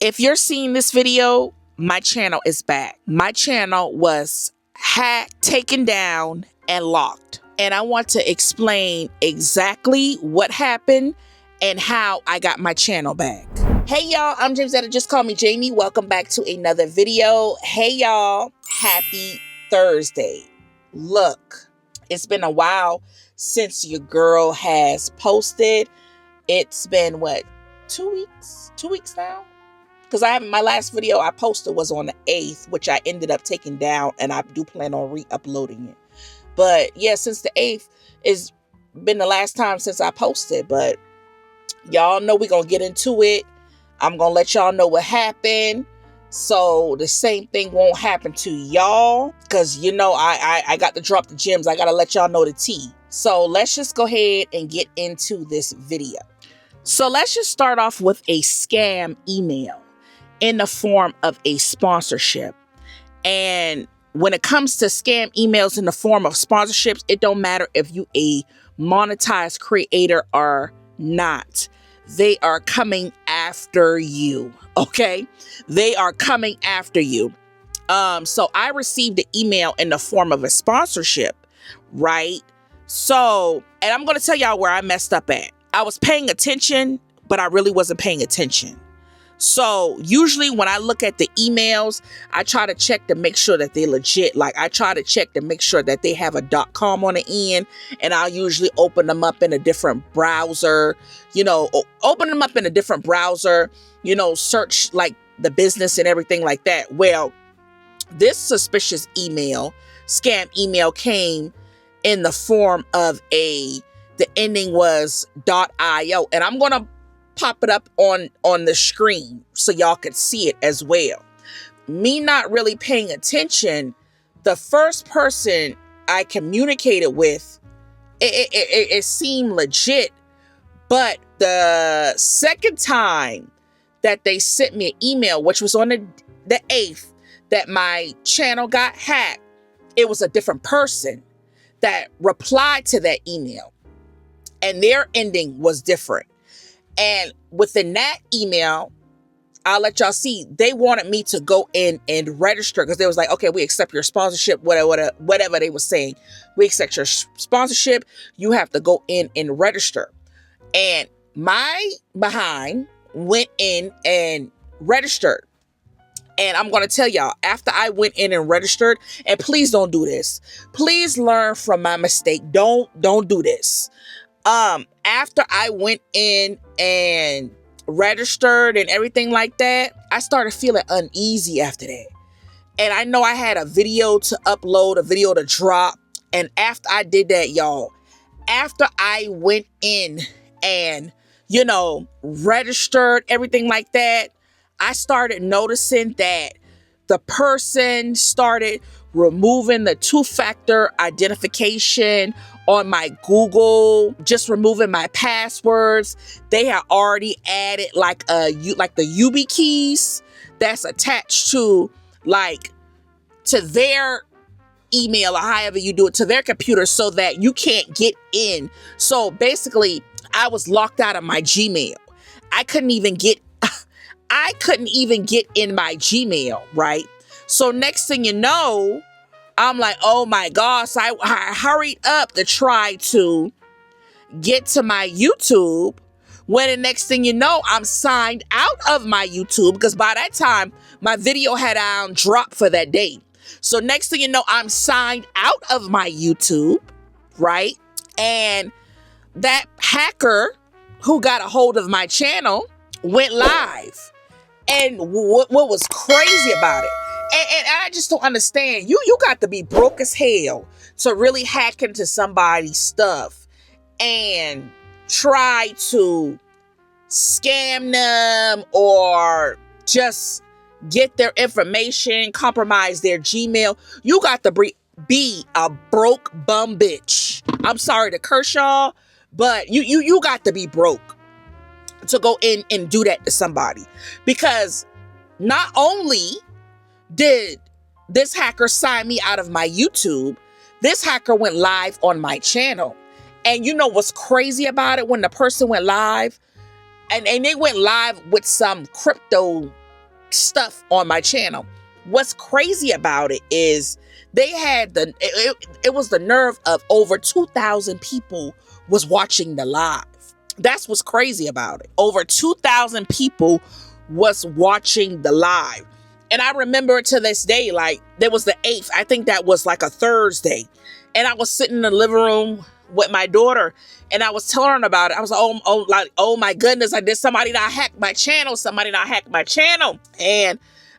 If you're seeing this video, my channel is back. My channel was hacked, taken down, and locked. And I want to explain exactly what happened and how I got my channel back. Hey y'all, I'm Jamielenear. Just call me Jamie. Welcome back to another video. Hey y'all, happy Thursday. Look, it's been a while since your girl has posted. It's been what, 2 weeks? 2 weeks now? Because my last video I posted was on the 8th, which I ended up taking down, and I do plan on re-uploading it. But yeah, since the 8th, it's been the last time since I posted. But y'all know we're going to get into it. I'm going to let y'all know what happened, so the same thing won't happen to y'all. Because, you know, I got to drop the gems. I got to let y'all know the tea. So let's just go ahead and get into this video. So let's just start off with a scam email in the form of a sponsorship. And when it comes to scam emails in the form of sponsorships, it don't matter if you a monetized creator or not. They are coming after you, okay? They are coming after you. So I received the email in the form of a sponsorship, right? So, and I'm going to tell y'all where I messed up at. I was paying attention, but I really wasn't paying attention. So usually when I look at the emails, I try to check to make sure that they're legit. Like I try to check to make sure that they have a .com on the end, and I'll usually open them up in a different browser, you know, search like the business and everything like that. Well, this suspicious email, scam email, came in the form of the ending was .io, and I'm going to pop it up on the screen so y'all could see it as well. Me not really paying attention, the first person I communicated with, it seemed legit, but the second time that they sent me an email, which was on the 8th, that my channel got hacked, it was a different person that replied to that email, and their ending was different. And within that email, I'll let y'all see, they wanted me to go in and register, because they was like, okay, we accept your sponsorship, whatever they were saying. We accept your sponsorship. You have to go in and register. And my behind went in and registered. And I'm going to tell y'all, after I went in and registered, and please don't do this. Please learn from my mistake. Don't do this. After I went in and registered and everything like that, I started feeling uneasy after that. And I know I had a video to upload, a video to drop. And after I did that, y'all, after I went in and, you know, registered, everything like that, I started noticing that the person started removing the two-factor identification on my Google, just removing my passwords. They had already added like the UB keys that's attached to their email, or however you do it, to their computer, so that you can't get in. So basically, I was locked out of my Gmail. I couldn't even get in my Gmail, right? So next thing you know, I'm like, oh my gosh, I hurried up to try to get to my YouTube, when the next thing you know, I'm signed out of my YouTube, because by that time, my video had dropped for that day. So next thing you know, I'm signed out of my YouTube, right? And that hacker who got a hold of my channel went live. And what was crazy about it, and I just don't understand, you got to be broke as hell to really hack into somebody's stuff and try to scam them, or just get their information, compromise their Gmail. You got to be a broke bum bitch. I'm sorry to curse y'all, but you got to be broke to go in and do that to somebody. Because not only did this hacker sign me out of my YouTube, this hacker went live on my channel. And you know what's crazy about it? When the person went live, and they went live with some crypto stuff on my channel. What's crazy about it is they had it was the nerve of over 2,000 people was watching the live. That's what's crazy about it. Over 2,000 people was watching the live. And I remember it to this day, like there was the 8th, I think that was like a Thursday. And I was sitting in the living room with my daughter and I was telling her about it. I was like, oh my goodness, I did somebody not hacked my channel. Somebody not hacked my channel. And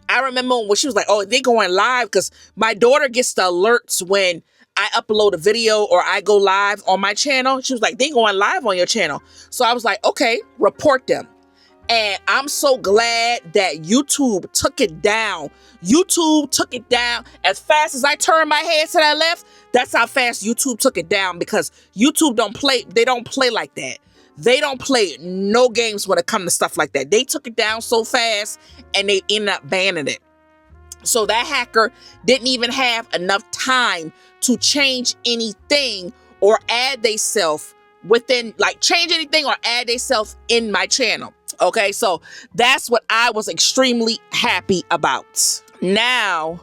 I remember when she was like, oh, they going live, because my daughter gets the alerts when I upload a video or I go live on my channel. She was like, they going live on your channel. So I was like, okay, report them. And I'm so glad that YouTube took it down. YouTube took it down as fast as I turned my head to that left. That's how fast YouTube took it down, because YouTube they don't play like that. They don't play no games when it comes to stuff like that. They took it down so fast and they ended up banning it. So that hacker didn't even have enough time to change anything or add theyself within, like change anything or add theyself in my channel. Okay, so that's what I was extremely happy about. Now,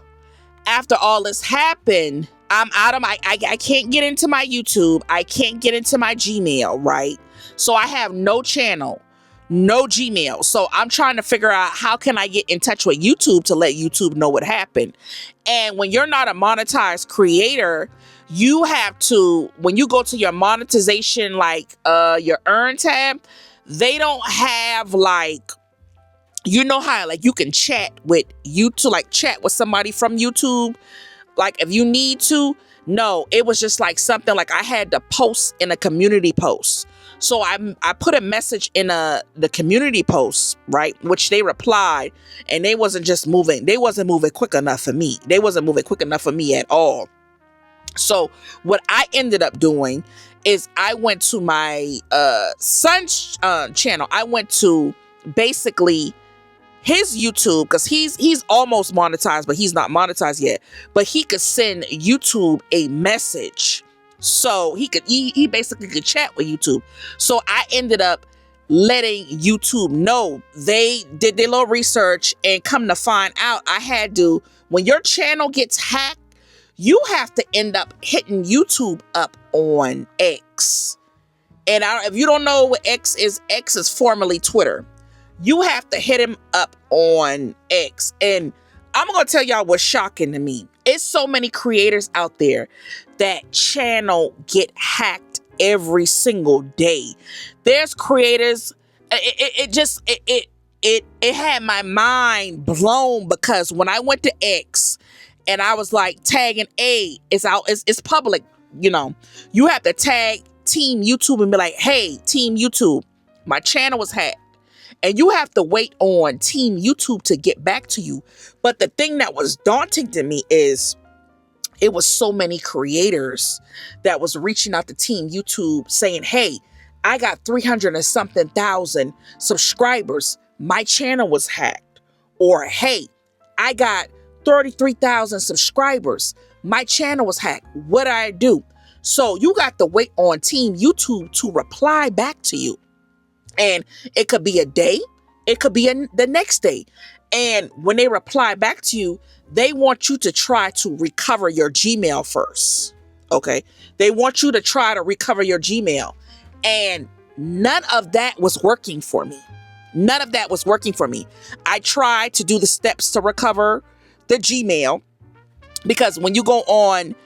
after all this happened, I'm out of I can't get into my YouTube. I can't get into my Gmail, right? So I have no channel, no Gmail. So I'm trying to figure out how can I get in touch with YouTube to let YouTube know what happened. And when you're not a monetized creator, you have to, when you go to your monetization, like your earn tab, they don't have like, you know how like you can chat with YouTube, like chat with somebody from YouTube, like if you need to. No, it was just like something like I had to post in a community post. So I put a message in the community post, right, which they replied, and they wasn't moving quick enough for me. They wasn't moving quick enough for me at all. So what I ended up doing is I went to my son's channel. I went to basically his YouTube, because he's almost monetized, but he's not monetized yet. But he could send YouTube a message. So he basically could chat with YouTube. So I ended up letting YouTube know. They did their little research and come to find out I had to, when your channel gets hacked, you have to end up hitting YouTube up on X. And if you don't know what X is formerly Twitter. You have to hit him up on X. And I'm going to tell y'all what's shocking to me. It's so many creators out there that channel get hacked every single day. There's creators, it had my mind blown, because when I went to X and I was like tagging it's out, it's public, you know, you have to tag Team YouTube and be like, hey, Team YouTube, my channel was hacked. And you have to wait on Team YouTube to get back to you. But the thing that was daunting to me is it was so many creators that was reaching out to Team YouTube saying, hey, I got 300 and something thousand subscribers. My channel was hacked. Or, hey, I got 33,000 subscribers. My channel was hacked. What did I do? So you got to wait on Team YouTube to reply back to you. And it could be a day, it could be the next day. And when they reply back to you, they want you to try to recover your Gmail first. Okay. They want you to try to recover your Gmail. And none of that was working for me. None of that was working for me. I tried to do the steps to recover the Gmail, because when you go on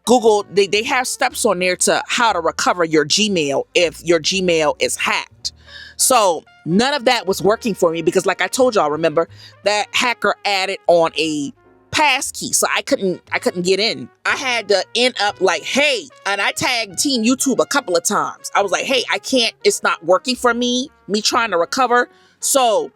Google, they have steps on there to how to recover your Gmail if your Gmail is hacked. So none of that was working for me, because like I told y'all, remember that hacker added on a passkey, so I couldn't get in. I had to end up like, hey, and I tagged Team YouTube a couple of times. I was like, hey, I can't, it's not working for me trying to recover. So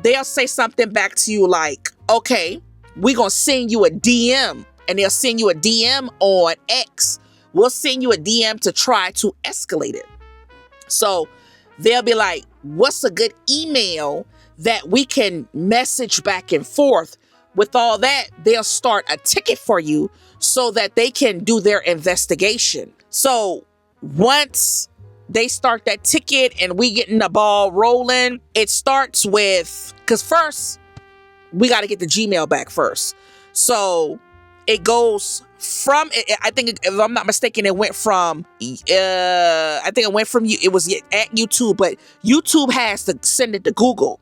they'll say something back to you like, okay, we're gonna send you a DM. And they'll send you a DM on X. We'll send you a DM to try to escalate it. So they'll be like, what's a good email that we can message back and forth? With all that, they'll start a ticket for you so that they can do their investigation. So once they start that ticket and we getting the ball rolling, it starts with, because first we got to get the Gmail back first. So it goes from, I think, if I'm not mistaken, it went from, I think it went from, it was at YouTube, but YouTube has to send it to Google,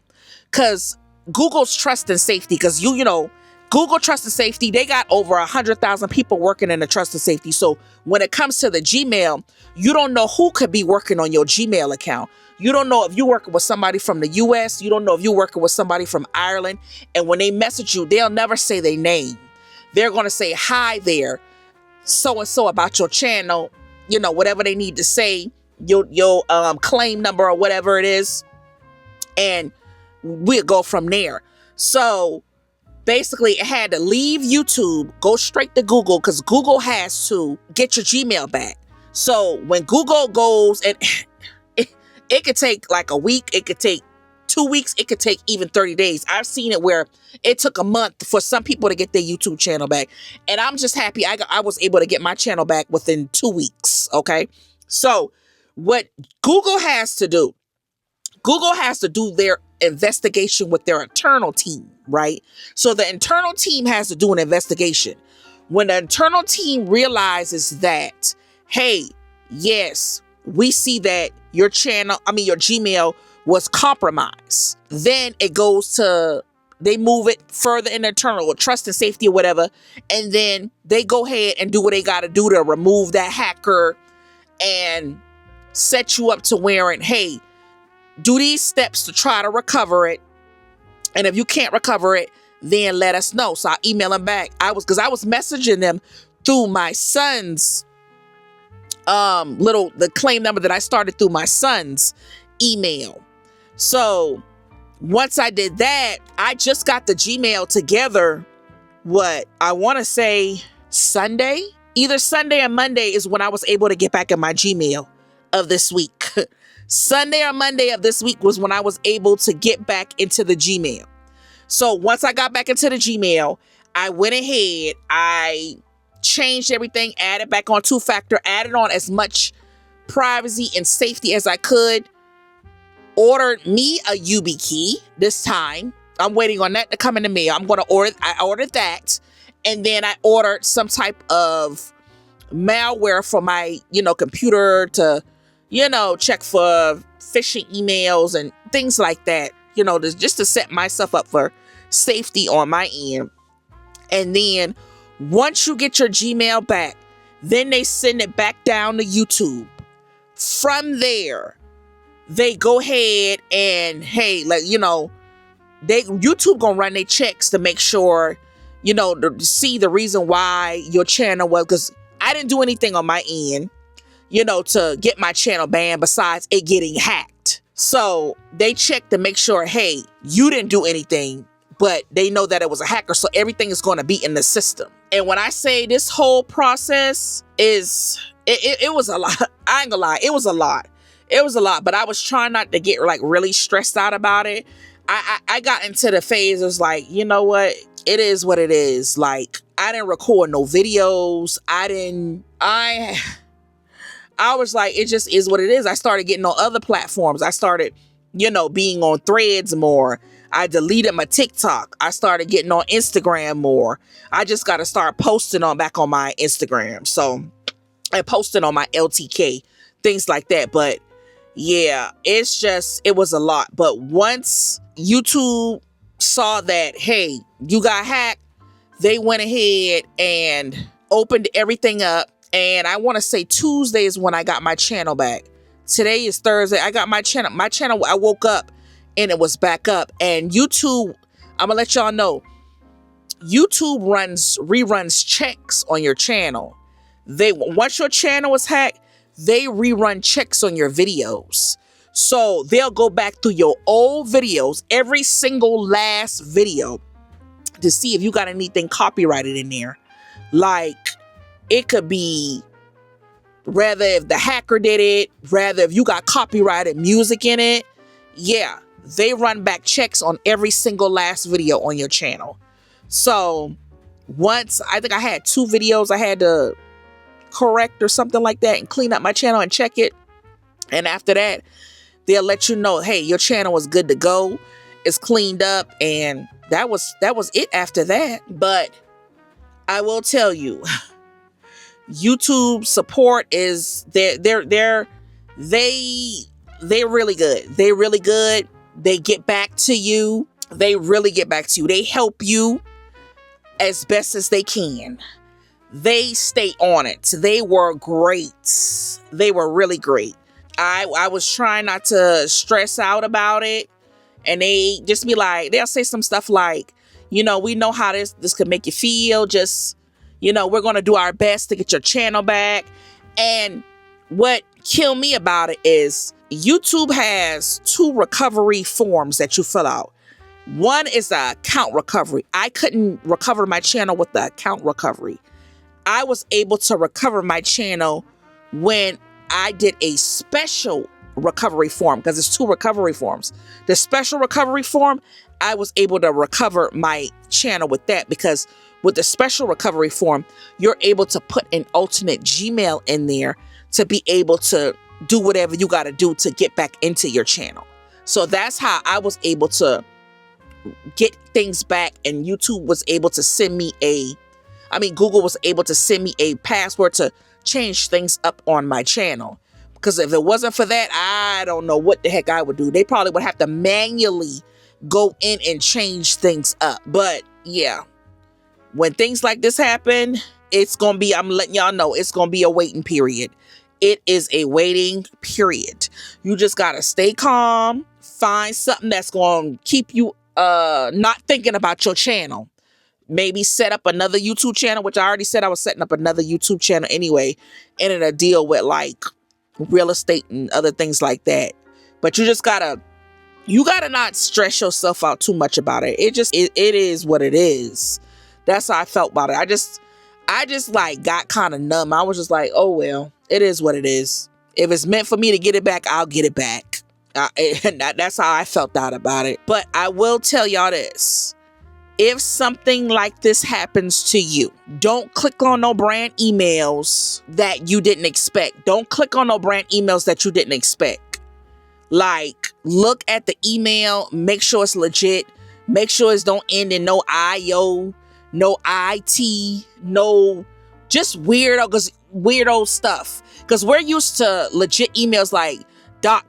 because Google's trust and safety, because you know, Google Trust and Safety, they got over 100,000 people working in the trust and safety. So when it comes to the Gmail, you don't know who could be working on your Gmail account. You don't know if you're working with somebody from the US. You don't know if you're working with somebody from Ireland. And when they message you, they'll never say their name. They're going to say, hi there, so-and-so about your channel, you know, whatever they need to say, your claim number or whatever it is. And we'll go from there. So basically, it had to leave YouTube, go straight to Google, because Google has to get your Gmail back. So when Google goes, and it could take like a week, it could take 2 weeks, it could take even 30 days. I've seen it where it took a month for some people to get their YouTube channel back. And I'm just happy I was able to get my channel back within 2 weeks, okay? So what Google has to do their investigation with their internal team, right? So the internal team has to do an investigation. When the internal team realizes that, hey, yes, we see that your Gmail was compromised, then it goes to, they move it further in the internal or trust and safety or whatever, and then they go ahead and do what they got to do to remove that hacker and set you up to wearing, hey, do these steps to try to recover it. And if you can't recover it, then let us know. So I email them back. Because I was messaging them through my son's the claim number that I started through my son's email. So once I did that, I just got the Gmail together. What I want to say Sunday, either Sunday or Monday is when I was able to get back in my Gmail of this week. Sunday or Monday of this week was when I was able to get back into the Gmail. So once I got back into the Gmail, I went ahead, I changed everything, added back on two-factor, added on as much privacy and safety as I could, ordered me a YubiKey this time. I'm waiting on that to come in the mail. I ordered that, and then I ordered some type of malware for my, computer to, check for phishing emails and things like that, just to set myself up for safety on my end. And then once you get your Gmail back, then they send it back down to YouTube. From there, they go ahead and, hey, YouTube gonna run their checks to make sure, to see the reason why your channel was, because I didn't do anything on my end, to get my channel banned besides it getting hacked. So they check to make sure, hey, you didn't do anything, but they know that it was a hacker. So everything is going to be in the system. And when I say this whole process it was a lot. I ain't gonna lie. It was a lot. It was a lot, but I was trying not to get really stressed out about it. I got into the phase of you know what? It is what it is. I didn't record no videos. I was like, it just is what it is. I started getting on other platforms. I started, being on Threads more. I deleted my TikTok. I started getting on Instagram more. I just got to start posting back on my Instagram. So I posted on my LTK, things like that. But yeah, it was a lot. But once YouTube saw that, hey, you got hacked, they went ahead and opened everything up. And I want to say Tuesday is when I got my channel back. Today is Thursday. I got my channel. I woke up and it was back up. And YouTube, I'm going to let y'all know, YouTube reruns checks on your channel. Once your channel is hacked, they rerun checks on your videos. So they'll go back through your old videos, every single last video, to see if you got anything copyrighted in there. It could be rather if the hacker did it, rather if you got copyrighted music in it. Yeah, they run back checks on every single last video on your channel. So once, I think I had 2 videos I had to correct or something like that and clean up my channel and check it. And after that, they'll let you know, hey, your channel is good to go. is cleaned up, and that was it after that. But I will tell you, YouTube support is they're really good. They're really good. They get back to you. They really get back to you. They help you as best as they can. They stay on it. They were great. They were really great. I was trying not to stress out about it, and they just be like, they'll say some stuff like, we know how this could make you feel. Just, we're going to do our best to get your channel back. And what killed me about it is YouTube has 2 recovery forms that you fill out. One is the account recovery. I couldn't recover my channel with the account recovery. I was able to recover my channel when I did a special recovery form, because it's 2 recovery forms. The special recovery form, I was able to recover my channel with that, because with the special recovery form, you're able to put an alternate Gmail in there to be able to do whatever you got to do to get back into your channel. So that's how I was able to get things back, and YouTube was able to send me Google was able to send me a password to change things up on my channel. Because if it wasn't for that, I don't know what the heck I would do. They probably would have to manually go in and change things up. But yeah, when things like this happen, it's going to be, I'm letting y'all know, it's going to be a waiting period. It is a waiting period. You just got to stay calm, find something that's going to keep you not thinking about your channel. Maybe set up another YouTube channel, which I already said I was setting up another YouTube channel anyway, and in a deal with like real estate and other things like that. But you gotta not stress yourself out too much about it. It is what it is. That's how I felt about it. I just like got kind of numb. I was just like, oh well, it is what it is. If it's meant for me to get it back, I'll get it back. And that's how I felt out about it. But I will tell y'all this. If something like this happens to you, don't click on no brand emails that you didn't expect. Don't click on no brand emails that you didn't expect. Like, look at the email, make sure it's legit, make sure it don't end in no IO, no IT, no just weirdo stuff. Because we're used to legit emails like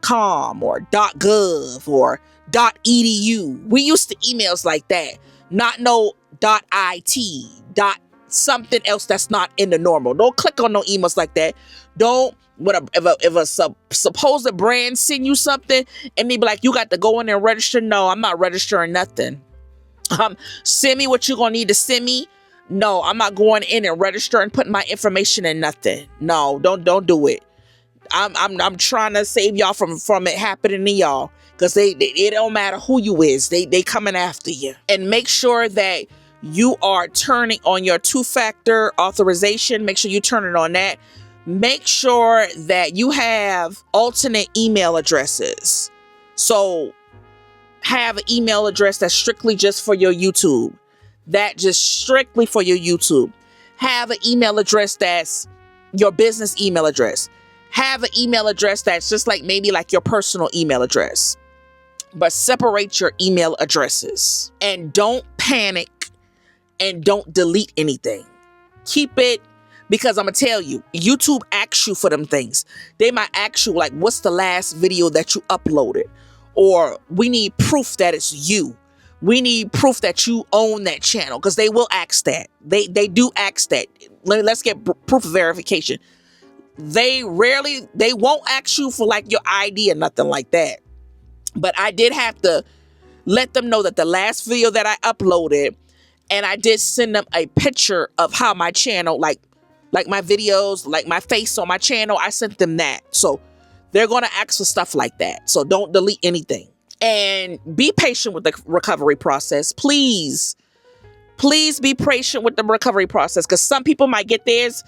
.com or .gov or .edu. We used to emails like that. Not no .it, something else that's not in the normal. Don't click on no emails like that. Don't, if a supposed brand send you something and they be like, you got to go in and register. No, I'm not registering nothing. Send me what you're going to need to send me. No, I'm not going in and registering and putting my information in nothing. No, don't do it. I'm trying to save y'all from it happening to y'all. Because it don't matter who you is. They coming after you. And make sure that you are turning on your 2-factor authorization. Make sure you turn it on that. Make sure that you have alternate email addresses. So have an email address that's strictly just for your YouTube. That just strictly for your YouTube. Have an email address that's your business email address. Have an email address that's just like maybe like your personal email address. But separate your email addresses and don't panic and don't delete anything. Keep it, because I'm going to tell you, YouTube asks you for them things. They might ask you like, what's the last video that you uploaded? Or we need proof that it's you. We need proof that you own that channel, because they will ask that. They do ask that. Let's get proof of verification. They won't ask you for like your ID or nothing like that. But I did have to let them know that the last video that I uploaded, and I did send them a picture of how my channel, like my videos, like my face on my channel, I sent them that. So they're going to ask for stuff like that. So don't delete anything. And be patient with the recovery process. Please be patient with the recovery process, because some people might get theirs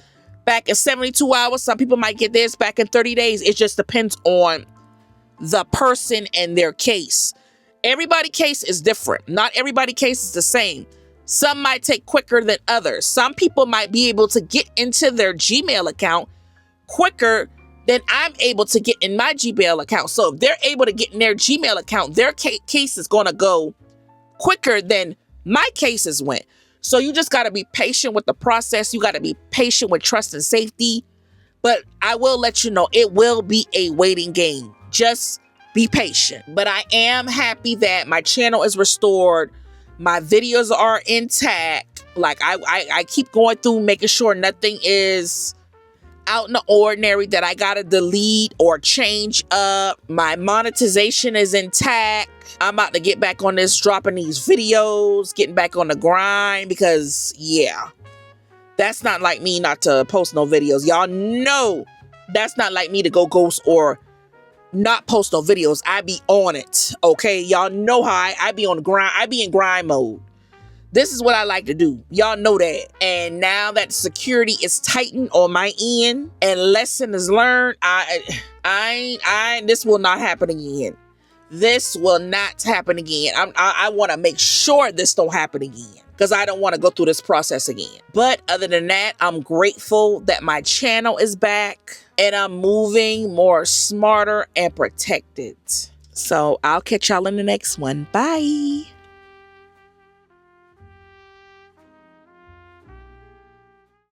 back in 72 hours. Some people might get theirs back in 30 days. It just depends on the person and their case. Everybody's case is different. Not everybody's case is the same. Some might take quicker than others. Some people might be able to get into their Gmail account quicker then I'm able to get in my Gmail account. So if they're able to get in their Gmail account, their case is going to go quicker than my cases went. So you just got to be patient with the process. You got to be patient with trust and safety. But I will let you know, it will be a waiting game. Just be patient. But I am happy that my channel is restored. My videos are intact. Like I keep going through, making sure nothing is out in the ordinary that I gotta delete or change up. My monetization is intact. I'm about to get back on this, dropping these videos, getting back on the grind, because yeah, that's not like me not to post no videos. Y'all know that's not like me to go ghost or not post no videos. I be on it, okay? Y'all know how I be on the grind. I be in grind mode. This is what I like to do. Y'all know that. And now that security is tightened on my end and lesson is learned, this will not happen again. This will not happen again. I want to make sure this don't happen again, because I don't want to go through this process again. But other than that, I'm grateful that my channel is back and I'm moving more smarter and protected. So I'll catch y'all in the next one. Bye.